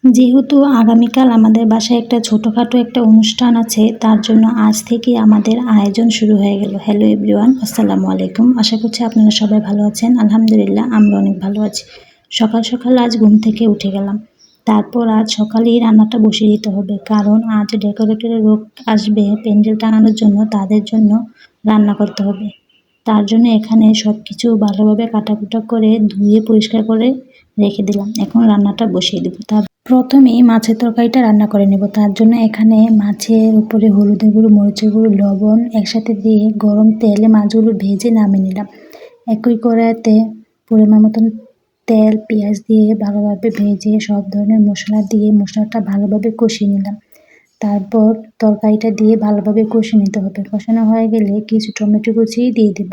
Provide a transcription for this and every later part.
যেহেতু আগামীকাল আমাদের বাসায় একটা ছোটোখাটো একটা অনুষ্ঠান আছে, তার জন্য আজ থেকে আমাদের আয়োজন শুরু হয়ে গেল। হ্যালো এভরিওয়ান, আসসালামু আলাইকুম। আশা করছি আপনারা সবাই ভালো আছেন। আলহামদুলিল্লাহ, আমরা অনেক ভালো আছি। সকাল সকাল আজ ঘুম থেকে উঠে গেলাম। তারপর আজ সকালেই রান্নাটা বসিয়ে দিতে হবে, কারণ আজ ডেকোরেটরের লোক আসবে প্যান্ডেল টাঙানোর জন্য, তাদের জন্য রান্না করতে হবে। তার জন্য এখানে সব কিছু ভালোভাবে কাটাকুটা করে ধুয়ে পরিষ্কার করে রেখে দিলাম। এখন রান্নাটা বসিয়ে দেবো। প্রথমেই মাছের তরকারিটা রান্না করে নেব। তার জন্য এখানে মাছের উপরে হলুদের গুঁড়ো, মরিচের গুঁড়ো, লবণ একসাথে দিয়ে গরম তেলে মাছগুলো ভেজে নামিয়ে নিলাম। একই কড়াইতে পরিমাণ মতন তেল, পেঁয়াজ দিয়ে ভালোভাবে ভেজে সব ধরনের মশলা দিয়ে মশলাটা ভালোভাবে কষিয়ে নিলাম। তারপর তরকারিটা দিয়ে ভালোভাবে কষিয়ে নিতে হবে। কষানো হয়ে গেলে কিছু টমেটো কুচি দিয়ে দেব।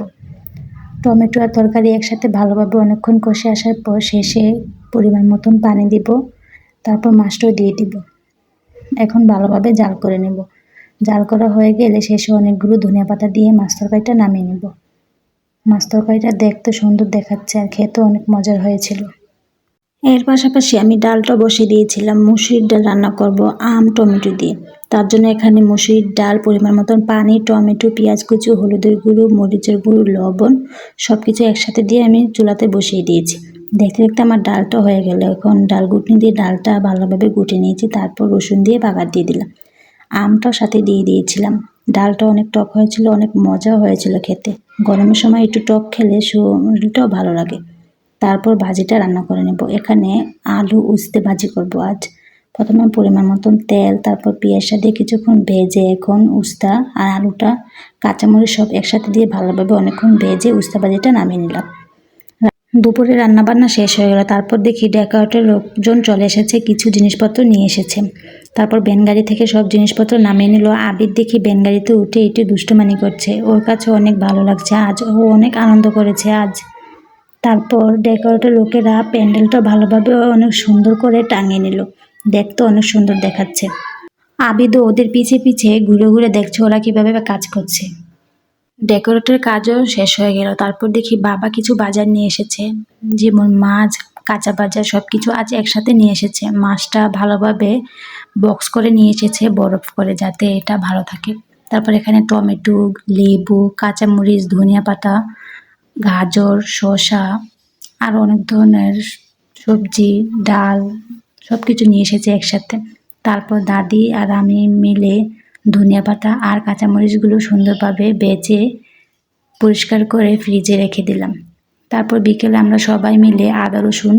টমেটো আর তরকারি একসাথে ভালোভাবে অনেকক্ষণ কষে আসার পর শেষে পরিমাণ মতন পানি দিব। তারপর মাছটাও দিয়ে দিব। এখন ভালোভাবে জাল করে নেব। জাল করা হয়ে গেলে শেষে অনেকগুলো ধনিয়া পাতা দিয়ে মাছ তরকারিটা নামিয়ে নেব। মাছ তরকারিটা দেখতে সুন্দর দেখাচ্ছে আর খেতেও অনেক মজার হয়েছিল। এর পাশাপাশি আমি ডালটা বসিয়ে দিয়েছিলাম। মুসুরির ডাল রান্না করব আম টমেটো দিয়ে। তার জন্য এখানে মুসুরির ডাল, পরিমাণ মতন পানি, টমেটো, পেঁয়াজ কুচি, হলুদের গুঁড়ো, মরিচের গুঁড়ো, লবণ সব কিছু একসাথে দিয়ে আমি চুলাতে বসিয়ে দিয়েছি। দেখতে দেখতে আমার ডালটা হয়ে গেল। এখন ডাল ঘুটনি দিয়ে ডালটা ভালোভাবে গুটে নিয়েছি। তারপর রসুন দিয়ে বাগার দিয়ে দিলাম। আমটাও সাথে দিয়ে দিয়েছিলাম। ডালটা অনেক টক হয়েছিল, অনেক মজা হয়েছিল খেতে। গরমের সময় একটু টক খেলে শরীরটাও ভালো লাগে। তারপর ভাজিটা রান্না করে নেব। এখানে আলু উস্তে ভাজি করব আজ। প্রথমে পরিমাণ মতন তেল, তারপর পেঁয়াজটা দিয়ে কিছুক্ষণ ভেজে এখন উস্তা আর আলুটা, কাঁচামরিচ সব একসাথে দিয়ে ভালোভাবে অনেকক্ষণ ভেজে উস্তা ভাজিটা নামিয়ে নিলাম। দুপুরে রান্নাবান্না শেষ হয়ে গেল। তারপর দেখি ডেকোরেটরের লোকজন চলে এসেছে, কিছু জিনিসপত্র নিয়ে এসেছে। তারপর ভ্যানগাড়ি থেকে সব জিনিসপত্র নামিয়ে নিল। আবির দেখি ভ্যানগাড়িতে উঠে একটু দুষ্টুমানি করছে। ওর কাছে অনেক ভালো লাগছে আজ, ও অনেক আনন্দ করেছে আজ। তারপর ডেকোরেটর লোকেরা প্যান্ডেলটা ভালোভাবে অনেক সুন্দর করে টাঙিয়ে নিল। দেখতে অনেক সুন্দর দেখাচ্ছে। আবিদও ওদের পিছে পিছে ঘুরে ঘুরে দেখছে ওরা কিভাবে কাজ করছে। ডেকোরেটরের কাজও শেষ হয়ে গেল। তারপর দেখি বাবা কিছু বাজার নিয়ে এসেছে, যেমন মাছ, কাঁচা বাজার সব কিছু আজ একসাথে নিয়ে এসেছে। মাছটা ভালোভাবে বক্স করে নিয়ে এসেছে, বরফ করে, যাতে এটা ভালো থাকে। তারপর এখানে টমেটো, লেবু, কাঁচামরিচ, ধনিয়া পাতা, গাজর, শসা আর অনেক ধরনের সবজি, ডাল সব কিছু নিয়ে এসেছে একসাথে। তারপর দাদি আর আমি মিলে ধনিয়া পাতা আর কাঁচামরিচগুলো সুন্দরভাবে বেছে পরিষ্কার করে ফ্রিজে রেখে দিলাম। তারপর বিকেলে আমরা সবাই মিলে আদা রসুন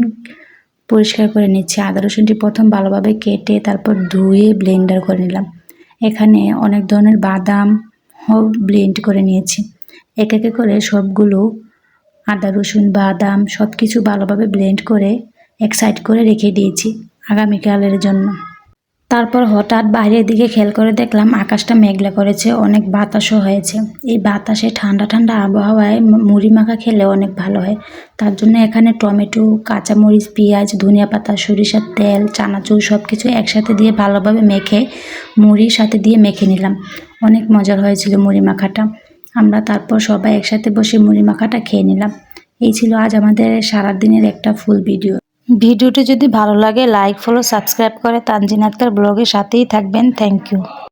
পরিষ্কার করে নিচ্ছি। আদা রসুনটি প্রথম ভালোভাবে কেটে তারপর ধুয়ে ব্লেন্ডার করে নিলাম। এখানে অনেক ধরনের বাদাম ব্লেন্ড করে নিয়েছি। এক একে করে সবগুলো আদা রসুন বাদাম সব কিছু ভালোভাবে ব্লেন্ড করে এক সাইড করে রেখে দিয়েছি আগামীকালের জন্য। তারপর হঠাৎ বাইরের দিকে খেয়াল করে দেখলাম আকাশটা মেঘলা করেছে, অনেক বাতাসও হয়েছে। এই বাতাসে ঠান্ডা ঠান্ডা আবহাওয়ায় মুড়ি মাখা খেলে অনেক ভালো হয়। তার জন্য এখানে টমেটো, কাঁচামরিচ, পেঁয়াজ, ধনিয়া পাতা, সরিষার তেল, চানাচুর সব কিছু একসাথে দিয়ে ভালোভাবে মেখে মুড়ির সাথে দিয়ে মেখে নিলাম। অনেক মজার হয়েছিল মুড়ি মাখাটা। আমরা তারপর সবাই একসাথে বসে মুড়ি মাখাটা খেয়ে নিলাম। এই ছিল আজ আমাদের সারাদিনের একটা ফুল ভিডিও। ভিডিওটি যদি ভালো লাগে লাইক, ফলো, সাবস্ক্রাইব করে তানজিন আক্তার ব্লগের সাথেই থাকবেন। Thank you.